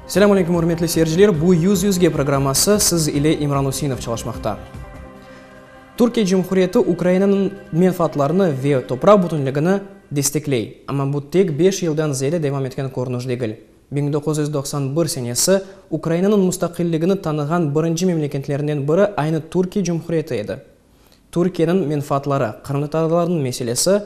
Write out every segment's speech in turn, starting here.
Selamun aleyküm hürmetli seyirciler. Bu Yüz programması siz ile İmran Hüseyinov çalışmakta. Türkiye Cumhuriyeti Ukrayna'nın menfaatlarını ve toprağı bütünlüğünü destekley. Ama bu tek 5 yıldan ziyade devam etken korunuş değil. 1991 senesi Ukrayna'nın müstakilligini tanıgan birinci memleketlerinden biri aynı Türkiye Cumhuriyeti edi. Türkiye'nin menfaatları, kırıntılarının meselesi,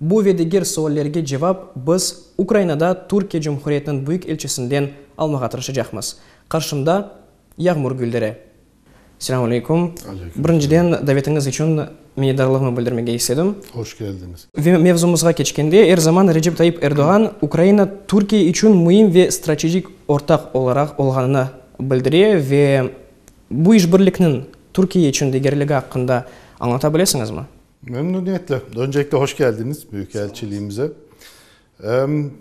bu ve diğer sorularga cevap biz Ukrayna'da Türkiye Cumhuriyeti'nin büyük elçisinden almağa tırışacağımız. Karşımda Yağmur Güldere. Selamun aleyküm. Birinciden davetiniz için minnettarlığımı bildirmege istedim. Hoş geldiniz. Ve mevzumuzga keçkende her zaman Recep Tayyip Erdoğan Ukrayna Türkiye için mühim ve stratejik ortak olarak olganını bildiriyor ve bu işbirlikinin Türkiye için değerliliği hakkında anlatabilirsiniz mi? Memnuniyetle. Öncelikle hoş geldiniz Büyükelçiliğimize.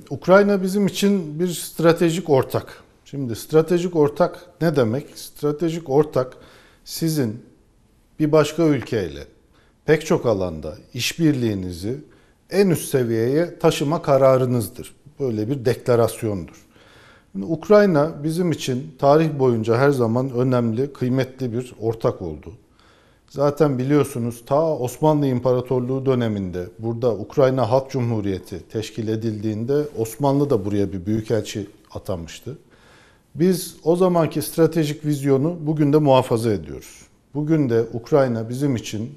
Ukrayna bizim için bir stratejik ortak. Şimdi stratejik ortak ne demek? Stratejik ortak sizin bir başka ülkeyle pek çok alanda işbirliğinizi en üst seviyeye taşıma kararınızdır. Böyle bir deklarasyondur. Şimdi Ukrayna bizim için tarih boyunca her zaman önemli, kıymetli bir ortak oldu. Zaten biliyorsunuz ta Osmanlı İmparatorluğu döneminde burada Ukrayna Halk Cumhuriyeti teşkil edildiğinde Osmanlı da buraya bir büyükelçi atamıştı. Biz o zamanki stratejik vizyonu bugün de muhafaza ediyoruz. Bugün de Ukrayna bizim için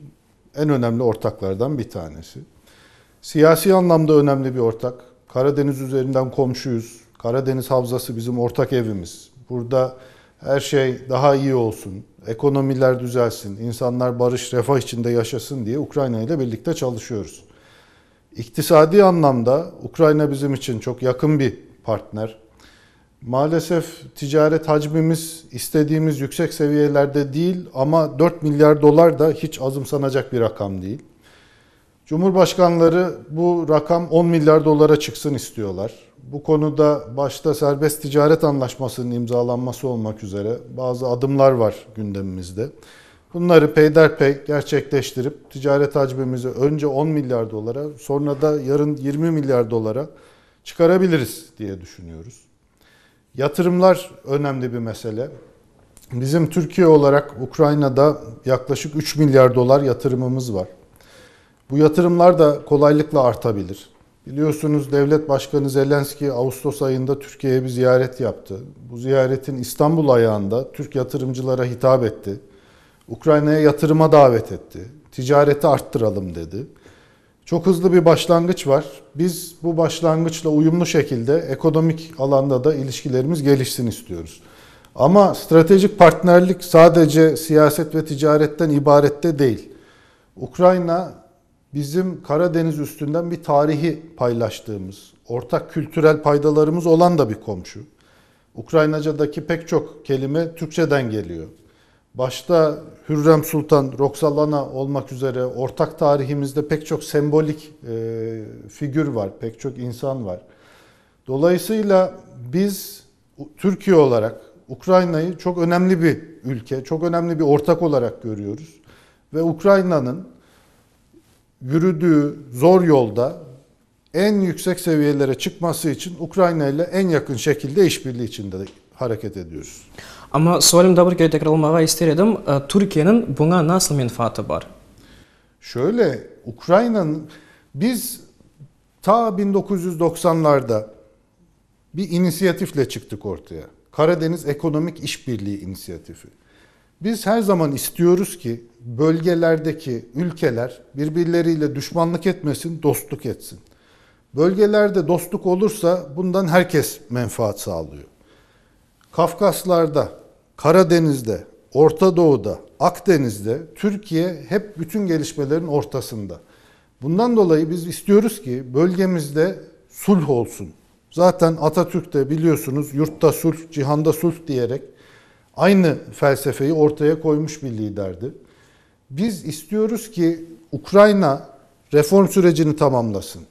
en önemli ortaklardan bir tanesi. Siyasi anlamda önemli bir ortak. Karadeniz üzerinden komşuyuz. Karadeniz Havzası bizim ortak evimiz. Burada her şey daha iyi olsun, ekonomiler düzelsin, insanlar barış, refah içinde yaşasın diye Ukrayna ile birlikte çalışıyoruz. İktisadi anlamda Ukrayna bizim için çok yakın bir partner. Maalesef ticaret hacmimiz istediğimiz yüksek seviyelerde değil ama 4 milyar dolar da hiç azımsanacak bir rakam değil. Cumhurbaşkanları bu rakam 10 milyar dolara çıksın istiyorlar. Bu konuda başta serbest ticaret anlaşmasının imzalanması olmak üzere bazı adımlar var gündemimizde. Bunları peyderpey gerçekleştirip ticaret hacmimizi önce 10 milyar dolara sonra da yarın 20 milyar dolara çıkarabiliriz diye düşünüyoruz. Yatırımlar önemli bir mesele. Bizim Türkiye olarak Ukrayna'da yaklaşık 3 milyar dolar yatırımımız var. Bu yatırımlar da kolaylıkla artabilir. Biliyorsunuz Devlet Başkanı Zelenski Ağustos ayında Türkiye'ye bir ziyaret yaptı. Bu ziyaretin İstanbul ayağında Türk yatırımcılara hitap etti. Ukrayna'ya yatırıma davet etti. Ticareti arttıralım dedi. Çok hızlı bir başlangıç var. Biz bu başlangıçla uyumlu şekilde ekonomik alanda da ilişkilerimiz gelişsin istiyoruz. Ama stratejik partnerlik sadece siyaset ve ticaretten ibaret de değil. Ukrayna bizim Karadeniz üstünden bir tarihi paylaştığımız, ortak kültürel paydalarımız olan da bir komşu. Ukraynaca'daki pek çok kelime Türkçeden geliyor. Başta Hürrem Sultan, Roxolana olmak üzere ortak tarihimizde pek çok sembolik figür var, pek çok insan var. Dolayısıyla biz Türkiye olarak Ukrayna'yı çok önemli bir ülke, çok önemli bir ortak olarak görüyoruz. Ve Ukrayna'nın yürüdüğü zor yolda en yüksek seviyelere çıkması için Ukrayna ile en yakın şekilde işbirliği içinde hareket ediyoruz. Ama sorum da bir kere tekrarlamağa isterim. Türkiye'nin buna nasıl menfaati var? Şöyle, Ukrayna'nın biz ta 1990'larda bir inisiyatifle çıktık ortaya. Karadeniz Ekonomik İşbirliği İnisiyatifi. Biz her zaman istiyoruz ki bölgelerdeki ülkeler birbirleriyle düşmanlık etmesin, dostluk etsin. Bölgelerde dostluk olursa bundan herkes menfaat sağlıyor. Kafkaslar'da, Karadeniz'de, Orta Doğu'da, Akdeniz'de Türkiye hep bütün gelişmelerin ortasında. Bundan dolayı biz istiyoruz ki bölgemizde sulh olsun. Zaten Atatürk de biliyorsunuz yurtta sulh, cihanda sulh diyerek aynı felsefeyi ortaya koymuş bir liderdi. Biz istiyoruz ki Ukrayna reform sürecini tamamlasın.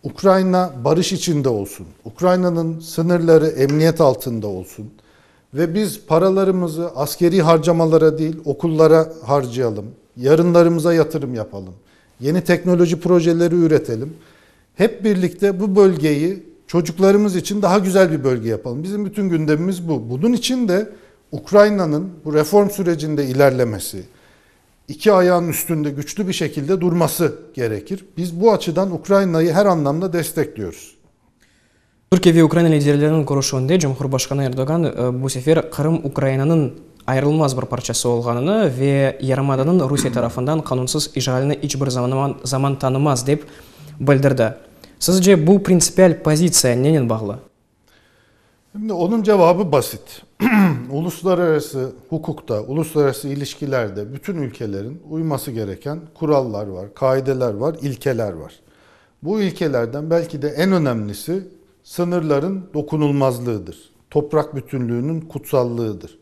Ukrayna barış içinde olsun. Ukrayna'nın sınırları emniyet altında olsun. Ve biz paralarımızı askeri harcamalara değil okullara harcayalım. Yarınlarımıza yatırım yapalım. Yeni teknoloji projeleri üretelim. Hep birlikte bu bölgeyi çocuklarımız için daha güzel bir bölge yapalım. Bizim bütün gündemimiz bu. Bunun için de Ukrayna'nın bu reform sürecinde ilerlemesi, iki ayağın üstünde güçlü bir şekilde durması gerekir. Biz bu açıdan Ukrayna'yı her anlamda destekliyoruz. Türkiye ve Ukrayna liderlerinin konuşuunda Cumhurbaşkanı Erdoğan bu sefer Kırım Ukrayna'nın ayrılmaz bir parçası olganını ve Yarımada'nın Rusya tarafından kanunsuz işgalini hiçbir zaman tanımaz deyip bildirdi. Sizce bu prinsipal pozitsiya neyle bağlı? Şimdi onun cevabı basit. Uluslararası hukukta, uluslararası ilişkilerde bütün ülkelerin uyması gereken kurallar var, kaideler var, ilkeler var. Bu ilkelerden belki de en önemlisi sınırların dokunulmazlığıdır. Toprak bütünlüğünün kutsallığıdır.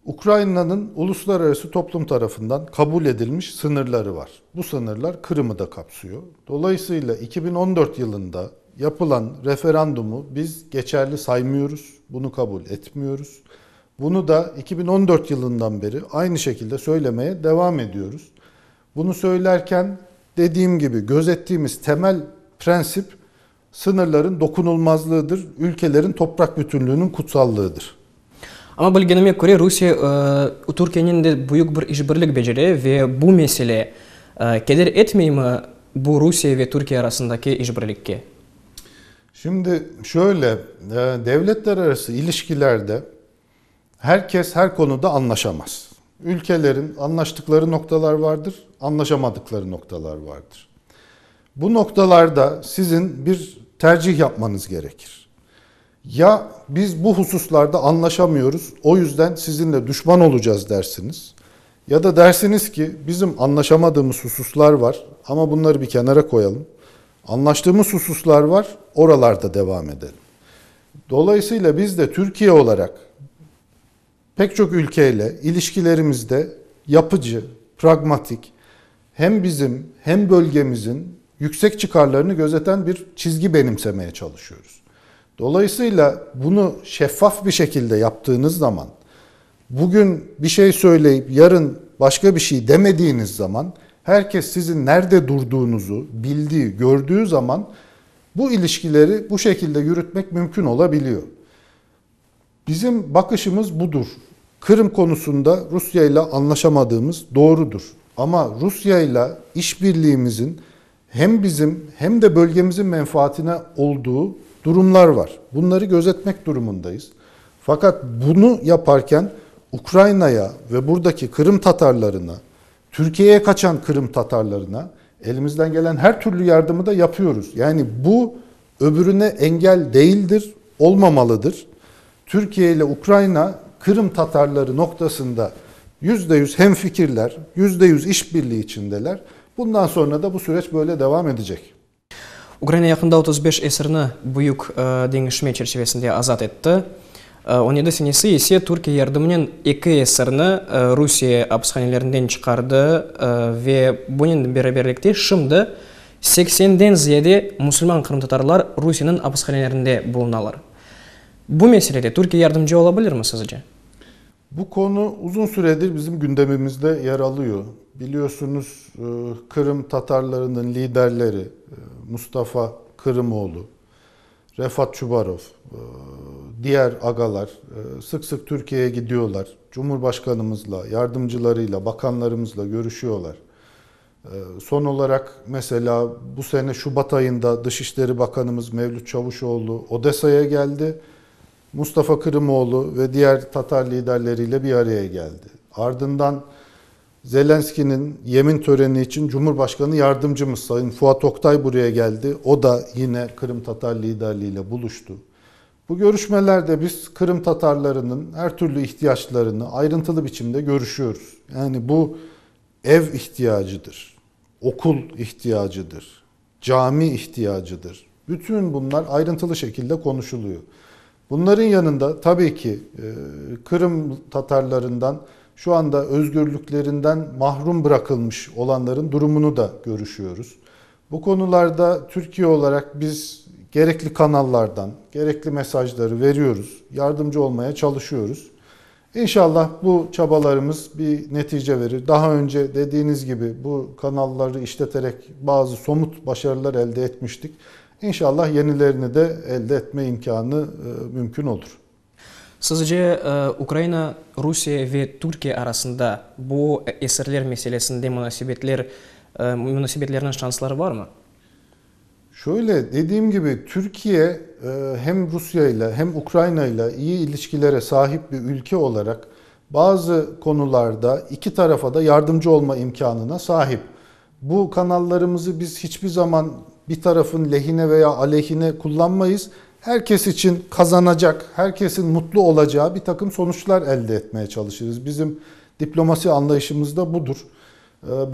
Ukrayna'nın uluslararası toplum tarafından kabul edilmiş sınırları var. Bu sınırlar Kırım'ı da kapsıyor. Dolayısıyla 2014 yılında yapılan referandumu biz geçerli saymıyoruz. Bunu kabul etmiyoruz. Bunu da 2014 yılından beri aynı şekilde söylemeye devam ediyoruz. Bunu söylerken dediğim gibi gözettiğimiz temel prensip sınırların dokunulmazlığıdır. Ülkelerin toprak bütünlüğünün kutsallığıdır. Ama bilgenime göre Rusya Türkiye'nin de büyük bir işbirlik beceri ve bu mesele keder etmiyor mu bu Rusya ve Türkiye arasındaki işbirlikki? Şimdi şöyle, devletler arası ilişkilerde herkes her konuda anlaşamaz. Ülkelerin anlaştıkları noktalar vardır, anlaşamadıkları noktalar vardır. Bu noktalarda sizin bir tercih yapmanız gerekir. Ya biz bu hususlarda anlaşamıyoruz, o yüzden sizinle düşman olacağız dersiniz. Ya da dersiniz ki bizim anlaşamadığımız hususlar var ama bunları bir kenara koyalım. Anlaştığımız hususlar var, oralarda devam edelim. Dolayısıyla biz de Türkiye olarak pek çok ülkeyle ilişkilerimizde yapıcı, pragmatik, hem bizim hem bölgemizin yüksek çıkarlarını gözeten bir çizgi benimsemeye çalışıyoruz. Dolayısıyla bunu şeffaf bir şekilde yaptığınız zaman, bugün bir şey söyleyip yarın başka bir şey demediğiniz zaman, herkes sizin nerede durduğunuzu bildiği, gördüğü zaman bu ilişkileri bu şekilde yürütmek mümkün olabiliyor. Bizim bakışımız budur. Kırım konusunda Rusya ile anlaşamadığımız doğrudur. Ama Rusya ile işbirliğimizin hem bizim hem de bölgemizin menfaatine olduğu durumlar var. Bunları gözetmek durumundayız. Fakat bunu yaparken Ukrayna'ya ve buradaki Kırım Tatarlarına, Türkiye'ye kaçan Kırım Tatarlarına elimizden gelen her türlü yardımı da yapıyoruz. Yani bu öbürüne engel değildir, olmamalıdır. Türkiye ile Ukrayna Kırım Tatarları noktasında %100 hemfikirler, %100 işbirliği içindeler. Bundan sonra da bu süreç böyle devam edecek. Ukrayna yakında 35 esirini büyük dengişme çerçevesinde azat etti. 17 senesi ise Türkiye yardımının 2 esirini Rusya hapishanelerinden çıkardı ve bunun beraberlikte şimdi 80'den ziyade Müslüman Kırım Tatarlar Rusya'nın hapishanelerinde bulunalar. Bu meselede Türkiye yardımcı olabilir mi sizce? Bu konu uzun süredir bizim gündemimizde yer alıyor. Biliyorsunuz Kırım Tatarlarının liderleri Mustafa Kırımoğlu, Refat Çubarov, diğer agalar sık sık Türkiye'ye gidiyorlar. Cumhurbaşkanımızla, yardımcılarıyla, bakanlarımızla görüşüyorlar. Son olarak mesela bu sene Şubat ayında Dışişleri Bakanımız Mevlüt Çavuşoğlu Odessa'ya geldi. Mustafa Kırımoğlu ve diğer Tatar liderleriyle bir araya geldi. Ardından Zelenski'nin yemin töreni için Cumhurbaşkanı Yardımcımız Sayın Fuat Oktay buraya geldi. O da yine Kırım Tatar liderliğiyle buluştu. Bu görüşmelerde biz Kırım Tatarlarının her türlü ihtiyaçlarını ayrıntılı biçimde görüşüyoruz. Yani bu ev ihtiyacıdır, okul ihtiyacıdır, cami ihtiyacıdır. Bütün bunlar ayrıntılı şekilde konuşuluyor. Bunların yanında tabii ki Kırım Tatarlarından şu anda özgürlüklerinden mahrum bırakılmış olanların durumunu da görüşüyoruz. Bu konularda Türkiye olarak biz gerekli kanallardan gerekli mesajları veriyoruz, yardımcı olmaya çalışıyoruz. İnşallah bu çabalarımız bir netice verir. Daha önce dediğiniz gibi bu kanalları işleterek bazı somut başarılar elde etmiştik. İnşallah yenilerini de elde etme imkanı mümkün olur. Sizce Ukrayna, Rusya ve Türkiye arasında bu esirler meselesinde münasebetlerin şansları var mı? Şöyle dediğim gibi Türkiye hem Rusya ile hem Ukrayna ile iyi ilişkilere sahip bir ülke olarak bazı konularda iki tarafa da yardımcı olma imkanına sahip. Bu kanallarımızı biz hiçbir zaman bir tarafın lehine veya aleyhine kullanmayız. Herkes için kazanacak, herkesin mutlu olacağı bir takım sonuçlar elde etmeye çalışırız. Bizim diplomasi anlayışımız da budur.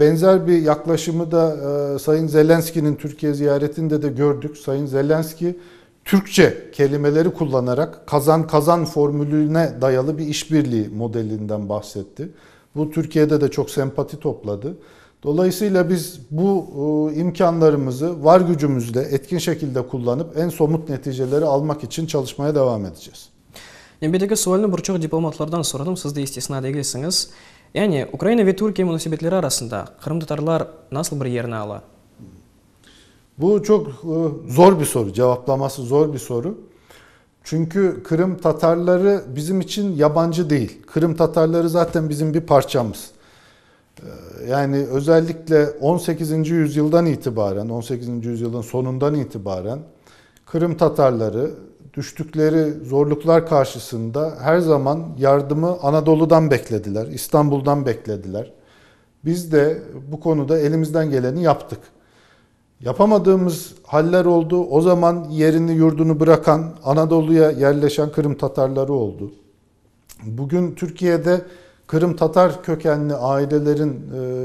Benzer bir yaklaşımı da Sayın Zelenski'nin Türkiye ziyaretinde de gördük. Sayın Zelenski Türkçe kelimeleri kullanarak kazan formülüne dayalı bir işbirliği modelinden bahsetti. Bu Türkiye'de de çok sempati topladı. Dolayısıyla biz bu imkanlarımızı var gücümüzle etkin şekilde kullanıp en somut neticeleri almak için çalışmaya devam edeceğiz. Еңбектегі суальны бірçok diplomatlardan sordum, siz de istisna değilsiniz. Yani Ukrayna ve Türkiye münasebetleri arasında Kırım Tatarlar nasıl bir yerini alır? Bu çok zor bir soru, cevaplaması zor bir soru. Çünkü Kırım Tatarları bizim için yabancı değil. Kırım Tatarları zaten bizim bir parçamız. Yani özellikle 18. yüzyıldan itibaren, 18. yüzyılın sonundan itibaren Kırım Tatarları düştükleri zorluklar karşısında her zaman yardımı Anadolu'dan beklediler, İstanbul'dan beklediler. Biz de bu konuda elimizden geleni yaptık. Yapamadığımız haller oldu. O zaman yerini yurdunu bırakan, Anadolu'ya yerleşen Kırım Tatarları oldu. Bugün Türkiye'de Kırım Tatar kökenli ailelerin,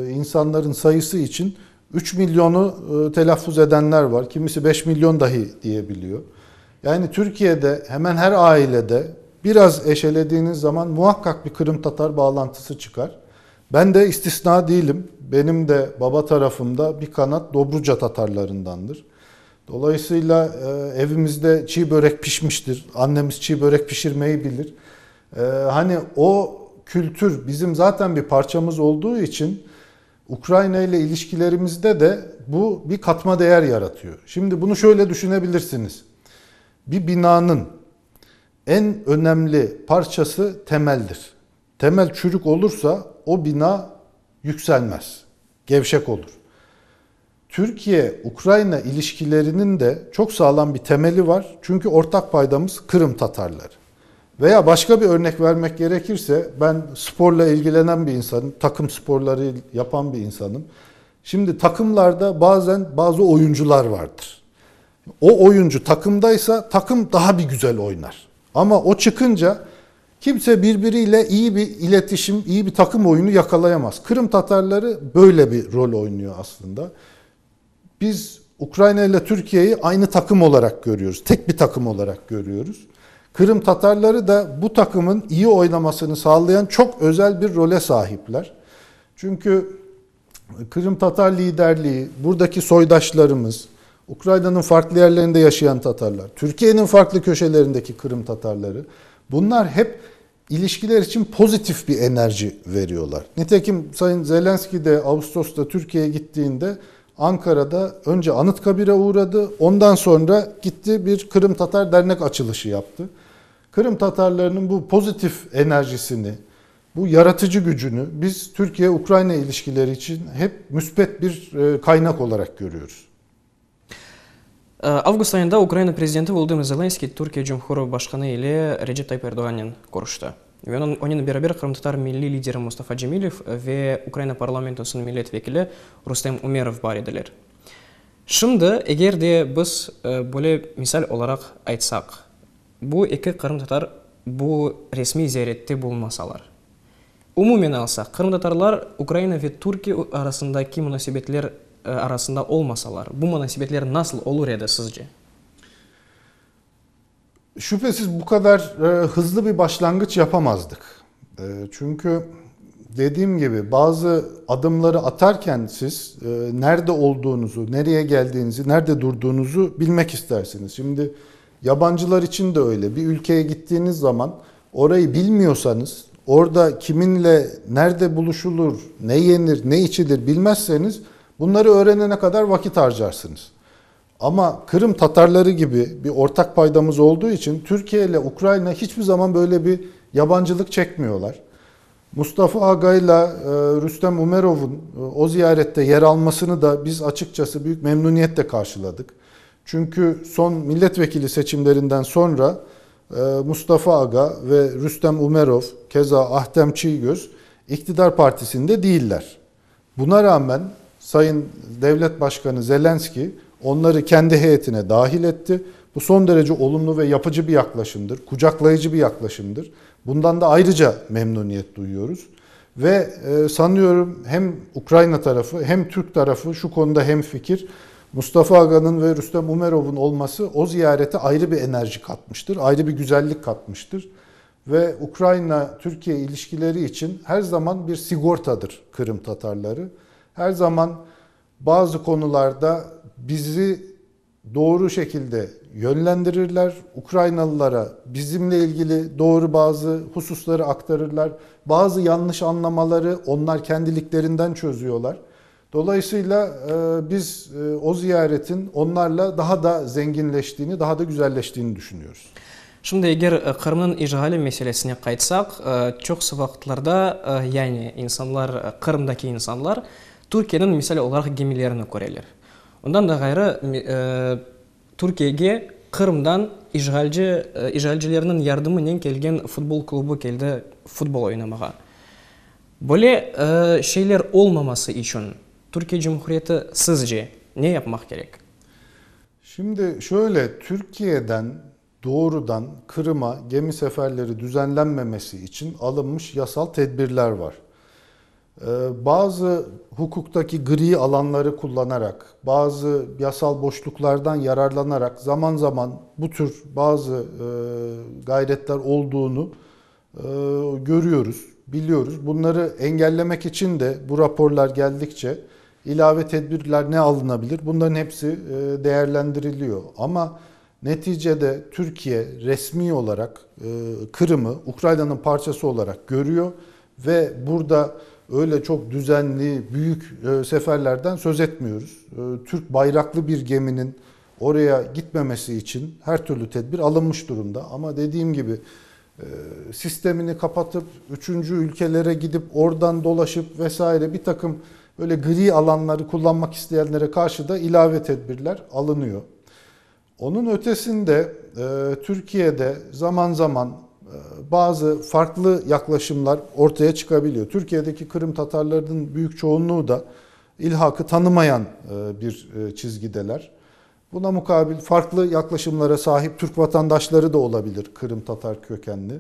insanların sayısı için 3 milyonu telaffuz edenler var. Kimisi 5 milyon dahi diyebiliyor. Yani Türkiye'de hemen her ailede biraz eşelediğiniz zaman muhakkak bir Kırım Tatar bağlantısı çıkar. Ben de istisna değilim. Benim de baba tarafımda bir kanat Dobruca Tatarlarındandır. Dolayısıyla evimizde çiğ börek pişmiştir. Annemiz çiğ börek pişirmeyi bilir. Hani o kültür bizim zaten bir parçamız olduğu için Ukrayna ile ilişkilerimizde de bu bir katma değer yaratıyor. Şimdi bunu şöyle düşünebilirsiniz. Bir binanın en önemli parçası temeldir. Temel çürük olursa o bina yükselmez, gevşek olur. Türkiye-Ukrayna ilişkilerinin de çok sağlam bir temeli var. Çünkü ortak paydamız Kırım Tatarları. Veya başka bir örnek vermek gerekirse ben sporla ilgilenen bir insanım, takım sporları yapan bir insanım. Şimdi takımlarda bazen bazı oyuncular vardır. O oyuncu takımdaysa takım daha bir güzel oynar. Ama o çıkınca kimse birbiriyle iyi bir iletişim, iyi bir takım oyunu yakalayamaz. Kırım Tatarları böyle bir rol oynuyor aslında. Biz Ukrayna ile Türkiye'yi aynı takım olarak görüyoruz. Tek bir takım olarak görüyoruz. Kırım Tatarları da bu takımın iyi oynamasını sağlayan çok özel bir role sahipler. Çünkü Kırım Tatar liderliği, buradaki soydaşlarımız, Ukrayna'nın farklı yerlerinde yaşayan Tatarlar, Türkiye'nin farklı köşelerindeki Kırım Tatarları, bunlar hep ilişkiler için pozitif bir enerji veriyorlar. Nitekim Sayın Zelenski de Ağustos'ta Türkiye'ye gittiğinde Ankara'da önce Anıtkabir'e uğradı, ondan sonra gitti bir Kırım Tatar Dernek açılışı yaptı. Kırım Tatarlarının bu pozitif enerjisini, bu yaratıcı gücünü biz Türkiye-Ukrayna ilişkileri için hep müspet bir kaynak olarak görüyoruz. Avgust ayında Ukrayna Prezidenti Volodymyr Zelenskiy Türkiye Cumhurbaşkanı Başkanı ile Recep Tayyip Erdoğan'ın görüştü. Ve onun beraber Kırım Tatar milli lideri Mustafa Cemilov ve Ukrayna parlamentosunun milletvekili Rustem Umerov var idiler. Şimdi eğer de biz böyle misal olarak aytsak, bu iki Kırım Tatar bu resmi ziyarette bulunmasalar, umumen alsak Kırım Tatarlar Ukrayna ve Türkiye arasındaki münasebetler arasında olmasalar, bu münasebetler nasıl olur ya da sizce? Şüphesiz bu kadar hızlı bir başlangıç yapamazdık. Çünkü dediğim gibi bazı adımları atarken siz nerede olduğunuzu, nereye geldiğinizi, nerede durduğunuzu bilmek istersiniz. Şimdi yabancılar için de öyle. Bir ülkeye gittiğiniz zaman orayı bilmiyorsanız, orada kiminle nerede buluşulur, ne yenir, ne içilir bilmezseniz bunları öğrenene kadar vakit harcarsınız. Ama Kırım Tatarları gibi bir ortak paydamız olduğu için Türkiye ile Ukrayna hiçbir zaman böyle bir yabancılık çekmiyorlar. Mustafa Aga ile Rüstem Umerov'un o ziyarette yer almasını da biz açıkçası büyük memnuniyetle karşıladık. Çünkü son milletvekili seçimlerinden sonra Mustafa Aga ve Rüstem Umerov, keza Ahtem Çiğgöz iktidar partisinde değiller. Buna rağmen Sayın Devlet Başkanı Zelenski onları kendi heyetine dahil etti. Bu son derece olumlu ve yapıcı bir yaklaşımdır, kucaklayıcı bir yaklaşımdır. Bundan da ayrıca memnuniyet duyuyoruz. Ve sanıyorum hem Ukrayna tarafı hem Türk tarafı şu konuda hemfikir. Mustafa Aga'nın ve Rüstem Umerov'un olması o ziyarete ayrı bir enerji katmıştır, ayrı bir güzellik katmıştır. Ve Ukrayna-Türkiye ilişkileri için her zaman bir sigortadır Kırım Tatarları. Her zaman bazı konularda bizi doğru şekilde yönlendirirler. Ukraynalılara bizimle ilgili doğru bazı hususları aktarırlar. Bazı yanlış anlamaları onlar kendiliklerinden çözüyorlar. Dolayısıyla biz o ziyaretin onlarla daha da zenginleştiğini, daha da güzelleştiğini düşünüyoruz. Şimdi eğer Kırım'ın işgali meselesine kayıtsak, çok vakitlarda yani insanlar, Kırım'daki insanlar Türkiye'nin misal olarak gemilerini görürler. Ondan da gayrı Türkiye'ye Kırım'dan işgalcilerinin yardımıyla gelgen futbol klubu geldi futbol oynamaya. Böyle şeyler olmaması için Türkiye Cumhuriyeti sizce ne yapmak gerek? Şimdi şöyle, Türkiye'den doğrudan Kırım'a gemi seferleri düzenlenmemesi için alınmış yasal tedbirler var. Bazı hukuktaki gri alanları kullanarak, bazı yasal boşluklardan yararlanarak zaman zaman bu tür bazı gayretler olduğunu görüyoruz, biliyoruz. Bunları engellemek için de bu raporlar geldikçe ilave tedbirler ne alınabilir? Bunların hepsi değerlendiriliyor. Ama neticede Türkiye resmi olarak Kırım'ı Ukrayna'nın parçası olarak görüyor ve burada öyle çok düzenli, büyük seferlerden söz etmiyoruz. Türk bayraklı bir geminin oraya gitmemesi için her türlü tedbir alınmış durumda. Ama dediğim gibi sistemini kapatıp üçüncü ülkelere gidip oradan dolaşıp vesaire bir takım böyle gri alanları kullanmak isteyenlere karşı da ilave tedbirler alınıyor. Onun ötesinde Türkiye'de zaman zaman bazı farklı yaklaşımlar ortaya çıkabiliyor. Türkiye'deki Kırım Tatarlarının büyük çoğunluğu da ilhakı tanımayan bir çizgideler. Buna mukabil farklı yaklaşımlara sahip Türk vatandaşları da olabilir Kırım Tatar kökenli.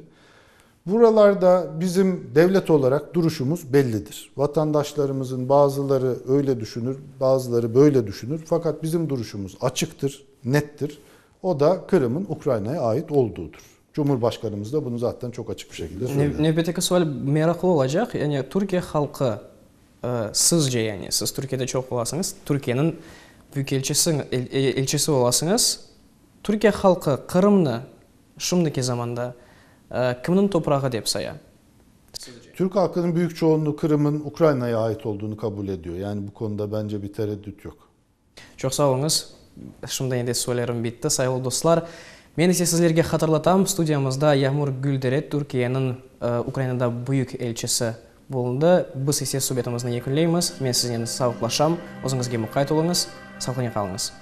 Buralarda bizim devlet olarak duruşumuz bellidir. Vatandaşlarımızın bazıları öyle düşünür, bazıları böyle düşünür. Fakat bizim duruşumuz açıktır, nettir. O da Kırım'ın Ukrayna'ya ait olduğudur. Cumhurbaşkanımız da bunu zaten çok açık bir şekilde söylüyor. Nöbetdeki sual meraklı olacak. Yani Türkiye halkı sizce, yani siz Türkiye'de çok olasınız, Türkiye'nin büyük elçisi olasınız. Türkiye halkı Kırım'ı şimdiki zamanda kimin toprağı deyip sayar? Türk halkının büyük çoğunluğu Kırım'ın Ukrayna'ya ait olduğunu kabul ediyor. Yani bu konuda bence bir tereddüt yok. Çok sağ olunuz. Şimdi endi söylerim bitti. Sayılı dostlar, men ise sizlerge hatırlatam, studiyamızda Yağmur Gülderet, Türkiye'nin Ukrayna'da büyük elçisi bulundu. Biz ise suhbatimizni yakunlaymiz. Men sizden sağlıklaşam. O'zingizga muqayt olunuz. Sağlıkla qalınız.